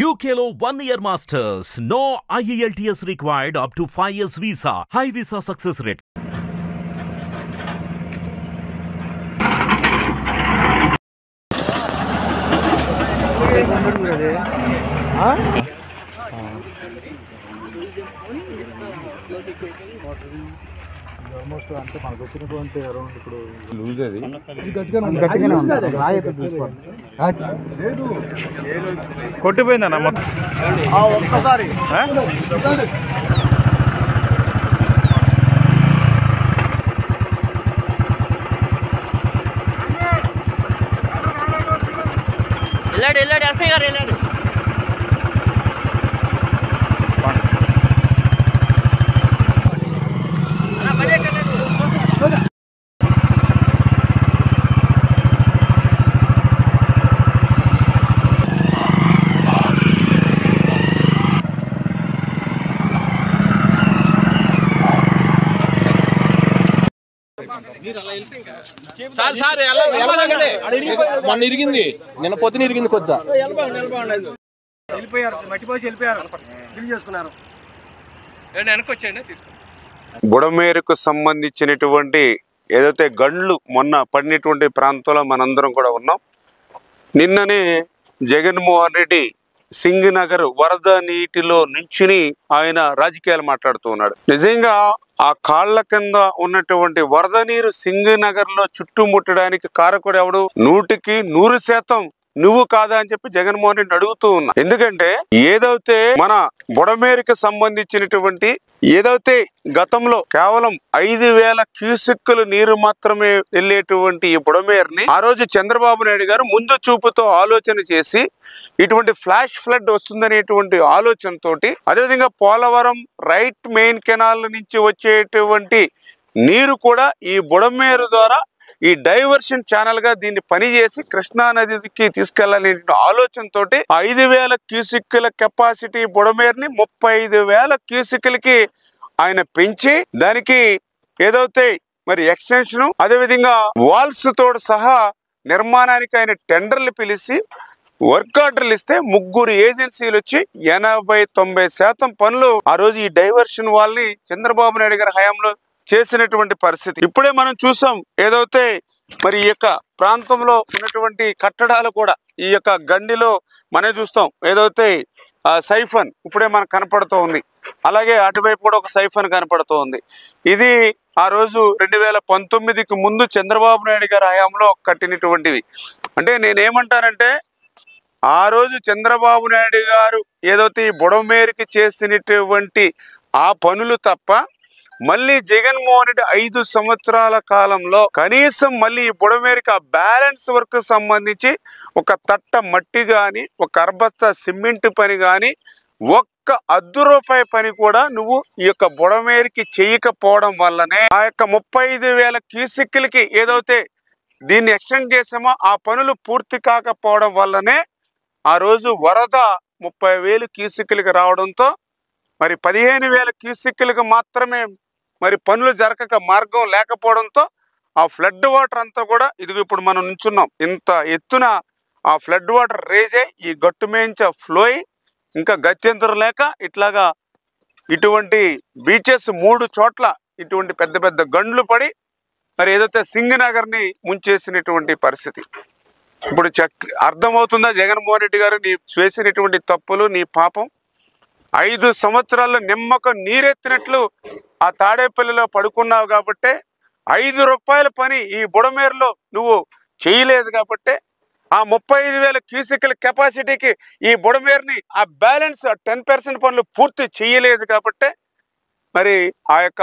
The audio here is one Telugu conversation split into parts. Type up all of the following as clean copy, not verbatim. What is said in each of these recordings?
UKLO 1 year masters. No IELTS required up to 5 years visa. High visa success rate. Almost అంటే మనకు వచ్చినటువంటి అరౌండ్ ఇప్పుడు లూజ్ అది కొట్టిపోయిందన్న మొత్తం ఒక్కసారి వెళ్ళాడు ఎస్ఐ గారు వెళ్ళాడు. సార్ మొన్న ఇరిగింది, నిన్న పొద్దున ఇరిగింది కొద్దిగా. వెళ్ళిపోయారు, మట్టిపోసి వెళ్ళిపోయారు, బిల్ చేసుకున్నారు. వెనక్కి వచ్చేయండి. బుడమేరుకు సంబంధించినటువంటి ఏదైతే గండ్లు మొన్న పడినటువంటి ప్రాంతంలో మనందరం కూడా ఉన్నాం. నిన్ననే జగన్మోహన్ రెడ్డి సింగనగర్ వరద నీటిలో నుంచుని ఆయన రాజకీయాలు మాట్లాడుతూ ఉన్నాడు. నిజంగా ఆ కాళ్ల కింద ఉన్నటువంటి వరద నీరు సింగనగర్ లో చుట్టుముట్టడానికి కారకుడు ఎవడు? 100% నువ్వు కాదా అని చెప్పి జగన్మోహన్ రెడ్డి అడుగుతూ ఉన్నా. ఎందుకంటే ఏదైతే మన బుడమేరుకు సంబంధించినటువంటి ఏదైతే గతంలో కేవలం 5,000 క్యూసెక్కుల నీరు మాత్రమే వెళ్ళేటువంటి ఈ బుడమేరుని ఆ రోజు చంద్రబాబు నాయుడు గారు ముందు చూపుతో ఆలోచన చేసి ఇటువంటి ఫ్లాష్ ఫ్లడ్ వస్తుందనేటువంటి ఆలోచనతోటి, అదేవిధంగా పోలవరం రైట్ మెయిన్ కెనాల్ నుంచి వచ్చేటువంటి నీరు కూడా ఈ బుడమేరు ద్వారా ఈ డైవర్షన్ ఛానల్ గా దీన్ని పనిచేసి కృష్ణా నదికి తీసుకెళ్లాలనే ఆలోచనతో 5,000 క్యూసిక్ల కెపాసిటీ బుడమేరుని 35,000 క్యూసిక్లకి ఆయన పెంచి దానికి ఏదైతే మరి ఎక్స్టెన్షన్ అదేవిధంగా వాల్స్ తోడు సహా నిర్మాణానికి ఆయన టెండర్లు పిలిచి వర్క్ ఆర్డర్లు ఇస్తే 3 ఏజెన్సీలు వచ్చి 80-90% పనులు ఆ రోజు ఈ డైవర్షన్ వాళ్ళని చంద్రబాబు నాయుడు గారి హయాంలో చేసినటువంటి పరిస్థితి ఇప్పుడే మనం చూసాం. ఏదైతే మరి ఈ యొక్క ప్రాంతంలో ఉన్నటువంటి కట్టడాలు కూడా ఈ యొక్క గండిలో మనం చూస్తాం. ఏదైతే సైఫన్ ఇప్పుడే మనకు కనపడుతూ ఉంది, అలాగే అటువైపు కూడా ఒక సైఫన్ కనపడుతూ ఉంది. ఇది ఆ రోజు 2019కి ముందు చంద్రబాబు నాయుడు గారి హయాంలో కట్టినటువంటివి. అంటే నేనేమంటానంటే ఆ రోజు చంద్రబాబు నాయుడు గారు ఏదైతే ఈ బుడమేరుకి చేసినటువంటి ఆ పనులు తప్ప మళ్ళీ జగన్మోహన్ రెడ్డి 5 సంవత్సరాల కాలంలో కనీసం మళ్ళీ ఈ బుడమేరుకి ఆ బ్యాలెన్స్ వర్క్ సంబంధించి ఒక తట్ట మట్టి కానీ ఒక అర్బస్తా సిమెంట్ పని కానీ ఒక్క ₹1 పని కూడా నువ్వు ఈ యొక్క బుడమేరుకి చేయకపోవడం వల్లనే ఆ యొక్క 35,000 క్యూసెక్లకి ఏదైతే దీన్ని ఎక్స్టెండ్ చేసామో ఆ పనులు పూర్తి కాకపోవడం వల్లనే ఆ రోజు వరద 30,000 క్యూసెక్లకి రావడంతో మరి 15,000 క్యూసెక్లకు మాత్రమే మరి పనులు జరగక మార్గం లేకపోవడంతో ఆ ఫ్లడ్ వాటర్ అంతా కూడా ఇది ఇప్పుడు మనం నుంచున్నాం. ఇంత ఎత్తున ఆ ఫ్లడ్ వాటర్ రేజే ఈ గట్టు మేంచ ఫ్లో అయి ఇంకా గత్యంతరం లేక ఇట్లాగా ఇటువంటి బీచెస్ 3 చోట్ల ఇటువంటి పెద్ద పెద్ద గండ్లు పడి మరి ఏదైతే సింగనగర్ని ముంచేసినటువంటి పరిస్థితి. ఇప్పుడు అర్థమవుతుందా జగన్మోహన్ రెడ్డి గారు నీ చేసినటువంటి తప్పులు, నీ పాపం? 5 సంవత్సరాల్లో నిమ్మకం నీరెత్తినట్లు ఆ తాడేపల్లిలో పడుకున్నావు కాబట్టే ₹5 పని ఈ బుడమేరులో నువ్వు చేయలేదు కాబట్టే ఆ 35,000 క్యూసెక్ల కెపాసిటీకి ఈ బుడమేరుని ఆ బ్యాలెన్స్ 10% పనులు పూర్తి చేయలేదు కాబట్టే మరి ఆ యొక్క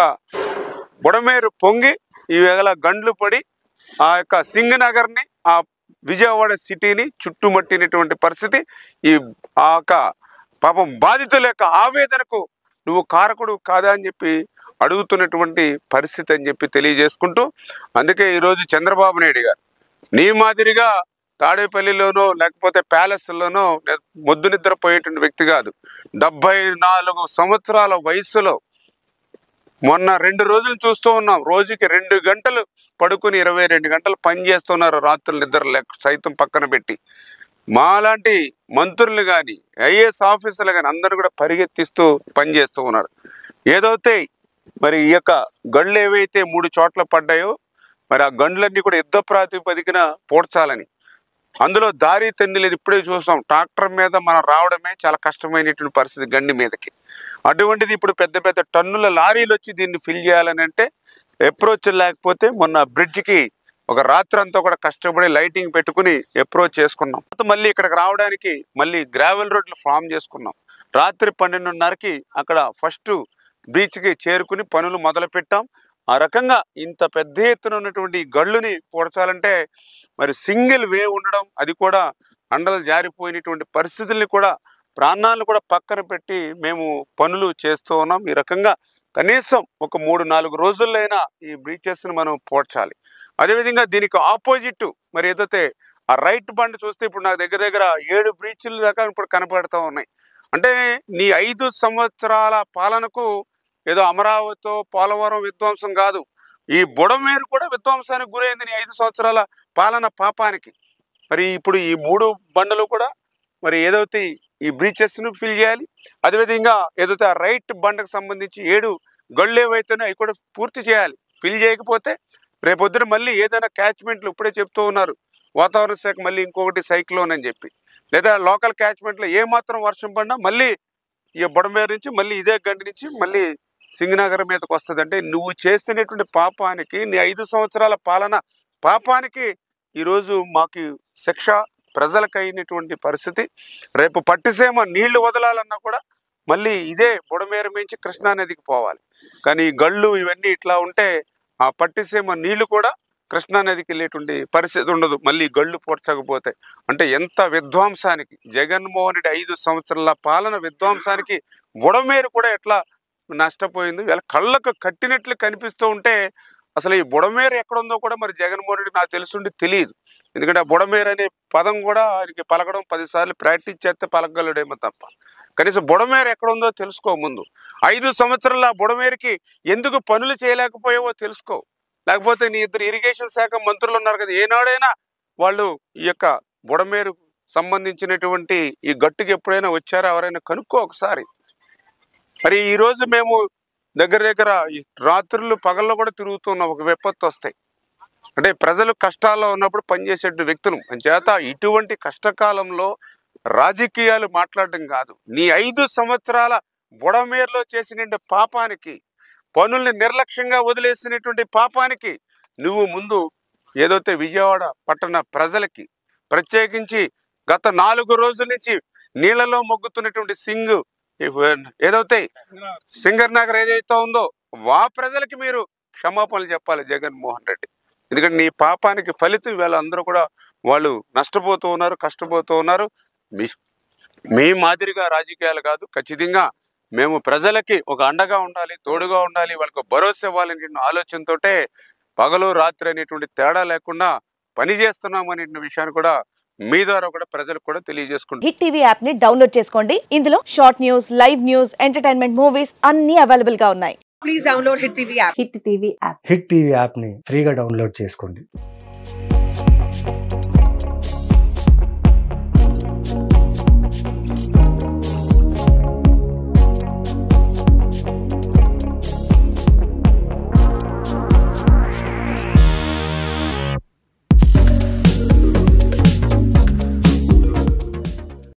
బుడమేరు పొంగి ఈ వేళ గండ్లు పడి ఆ యొక్క సింగనగర్ని ఆ విజయవాడ సిటీని చుట్టుముట్టినటువంటి పరిస్థితి. ఈ ఆ యొక్క పాపం బాధితుల యొక్క ఆవేదనకు నువ్వు కారకుడు కాదా అని చెప్పి అడుగుతున్నటువంటి పరిస్థితి అని చెప్పి తెలియజేసుకుంటూ, అందుకే ఈరోజు చంద్రబాబు నాయుడు గారు నీ మాదిరిగా తాడేపల్లిలోనో లేకపోతే ప్యాలెస్లోనో మొద్దు నిద్రపోయేటువంటి వ్యక్తి కాదు. 74 సంవత్సరాల వయసులో మొన్న 2 రోజులు చూస్తూ ఉన్నాం. రోజుకి 2 గంటలు పడుకుని 22 గంటలు పని చేస్తున్నారు, రాత్రులు నిద్ర సైతం పక్కన పెట్టి. మాలాంటి మంత్రులు కానీ ఐఏఎస్ ఆఫీసర్లు కానీ అందరూ కూడా పరిగెత్తిస్తూ పనిచేస్తూ ఉన్నారు. ఏదైతే మరి ఈ యొక్క గండ్లు ఏవైతే 3 చోట్ల పడ్డాయో మరి ఆ గండ్లన్నీ కూడా యుద్ధ ప్రాతిపదికన పూడ్చాలని, అందులో దారి తెంది లేదు. ఇప్పుడే చూసాం, ట్రాక్టర్ మీద మనం రావడమే చాలా కష్టమైనటువంటి పరిస్థితి గండి మీదకి. అటువంటిది ఇప్పుడు పెద్ద పెద్ద టన్నుల లారీలు వచ్చి దీన్ని ఫిల్ చేయాలని అంటే అప్రోచ్ లేకపోతే మొన్న బ్రిడ్జ్కి ఒక రాత్రి అంతా కూడా కష్టపడి లైటింగ్ పెట్టుకుని అప్రోచ్ చేసుకున్నాం. మళ్ళీ ఇక్కడికి రావడానికి మళ్ళీ గ్రావెల్ రోడ్లు ఫామ్ చేసుకున్నాం. రాత్రి 12:30కి అక్కడ ఫస్ట్ బీచ్కి చేరుకుని పనులు మొదలు పెట్టాం. ఆ రకంగా ఇంత పెద్ద ఎత్తున ఉన్నటువంటి గళ్ళుని పూడ్చాలంటే మరి సింగిల్ వే ఉండడం, అది కూడా అండలు జారిపోయినటువంటి పరిస్థితుల్ని కూడా ప్రాణాలను కూడా పక్కన పెట్టి మేము పనులు చేస్తూ ఉన్నాం. ఈ రకంగా కనీసం ఒక 3-4 రోజుల్లో అయినా ఈ బ్రీచెస్ని మనం పూడ్చాలి. అదేవిధంగా దీనికి ఆపోజిట్ మరి ఏదైతే ఆ రైట్ బండ్ చూస్తే ఇప్పుడు నాకు దగ్గర 7 బ్రీచ్లు దాకా ఇప్పుడు కనపడుతూ ఉన్నాయి. అంటే నీ 5 సంవత్సరాల పాలనకు ఏదో అమరావతితో పోలవరం విధ్వంసం కాదు, ఈ బుడమేరు కూడా విధ్వంసానికి గురైంది నీ 5 సంవత్సరాల పాలన పాపానికి. మరి ఇప్పుడు ఈ 3 బండలు కూడా మరి ఏదైతే ఈ బ్రీచెస్ను ఫిల్ చేయాలి. అదేవిధంగా ఏదైతే ఆ రైట్ బండకు సంబంధించి 7 గళ్ళు ఏవైతేనో అవి కూడా పూర్తి చేయాలి. ఫిల్ చేయకపోతే రేపొద్దున మళ్ళీ ఏదైనా క్యాచ్మెంట్లు ఇప్పుడే చెప్తూ ఉన్నారు వాతావరణ శాఖ, మళ్ళీ ఇంకొకటి సైక్లోన్ అని చెప్పి, లేదా లోకల్ క్యాచ్మెంట్లో ఏమాత్రం వర్షం పడినా మళ్ళీ ఈ బుడమేరు నుంచి మళ్ళీ ఇదే గండి నుంచి మళ్ళీ సింగనగర్ మీదకి వస్తుంది. అంటే నువ్వు చేస్తున్నటువంటి పాపానికి, నీ 5 సంవత్సరాల పాలన పాపానికి ఈరోజు మాకు శిక్ష ప్రజలకు అయినటువంటి పరిస్థితి. రేపు పట్టిసీమ నీళ్లు వదలాలన్నా కూడా మళ్ళీ ఇదే బుడమేరు మించి కృష్ణానదికి పోవాలి. కానీ ఈ గళ్ళు ఇవన్నీ ఇట్లా ఉంటే ఆ పట్టిసీమ నీళ్లు కూడా కృష్ణానదికి వెళ్ళేటువంటి పరిస్థితి ఉండదు మళ్ళీ గళ్ళు పూడ్చకపోతే. అంటే ఎంత విధ్వంసానికి, జగన్మోహన్ రెడ్డి 5 సంవత్సరాల పాలన విధ్వంసానికి బుడమేరు కూడా ఎట్లా నష్టపోయింది. వీళ్ళ కళ్ళకు కట్టినట్లు కనిపిస్తూ ఉంటే అసలు ఈ బుడమేరు ఎక్కడుందో కూడా మరి జగన్మోహన్ రెడ్డి నాకు తెలుసుండి తెలియదు. ఎందుకంటే ఆ బుడమేరు అనే పదం కూడా ఆయనకి పలకడం 10 సార్లు ప్రాక్టీస్ చేస్తే పలకగలడేమో తప్ప కనీసం బుడమేరు ఎక్కడుందో తెలుసుకో. ముందు 5 సంవత్సరాల బుడమేరుకి ఎందుకు పనులు చేయలేకపోయావో తెలుసుకో. లేకపోతే నీ ఇద్దరు ఇరిగేషన్ శాఖ మంత్రులు ఉన్నారు కదా, ఏనాడైనా వాళ్ళు ఈ యొక్క బుడమేరు సంబంధించినటువంటి ఈ గట్టుకి ఎప్పుడైనా వచ్చారో ఎవరైనా కనుక్కో ఒకసారి. మరి ఈరోజు మేము దగ్గర రాత్రులు పగల్లో కూడా తిరుగుతున్నాం. ఒక విపత్తు వస్తాయి అంటే ప్రజలు కష్టాల్లో ఉన్నప్పుడు పనిచేసే వ్యక్తులు చేత ఇటువంటి కష్టకాలంలో రాజకీయాలు మాట్లాడడం కాదు. నీ 5 సంవత్సరాల బుడమేరులో చేసిన పాపానికి, పనుల్ని నిర్లక్ష్యంగా వదిలేసినటువంటి పాపానికి నువ్వు ముందు ఏదైతే విజయవాడ పట్టణ ప్రజలకి ప్రత్యేకించి గత 4 రోజుల నుంచి నీళ్లలో మొగ్గుతున్నటువంటి ఏదైతే సింగర్ నగర్ ఏదైతే ఉందో వా ప్రజలకి మీరు క్షమాపణలు చెప్పాలి జగన్మోహన్ రెడ్డి. ఎందుకంటే నీ పాపానికి ఫలితం వీళ్ళందరూ కూడా వాళ్ళు నష్టపోతూ ఉన్నారు, కష్టపోతూ ఉన్నారు. మీ మాదిరిగా రాజకీయాలు కాదు, ఖచ్చితంగా మేము ప్రజలకి ఒక అండగా ఉండాలి, తోడుగా ఉండాలి, వాళ్ళకు భరోసా ఇవ్వాలనే ఆలోచనతోటే పగలు రాత్రి అనేటువంటి తేడా లేకుండా పనిచేస్తున్నాం అనే విషయాన్ని కూడా మీ ద్వారా కూడా ప్రజలకు కూడా తెలియజేసుకుంటాం. హిట్ టీవీ యాప్ ని డౌన్లోడ్ చేసుకోండి. ఇందులో short news, live news, entertainment movies అన్ని అవైలబుల్ గా ఉన్నాయి. Please download hit TV app. Hit TV app ని ఫ్రీగా డౌన్లోడ్ చేసుకోండి.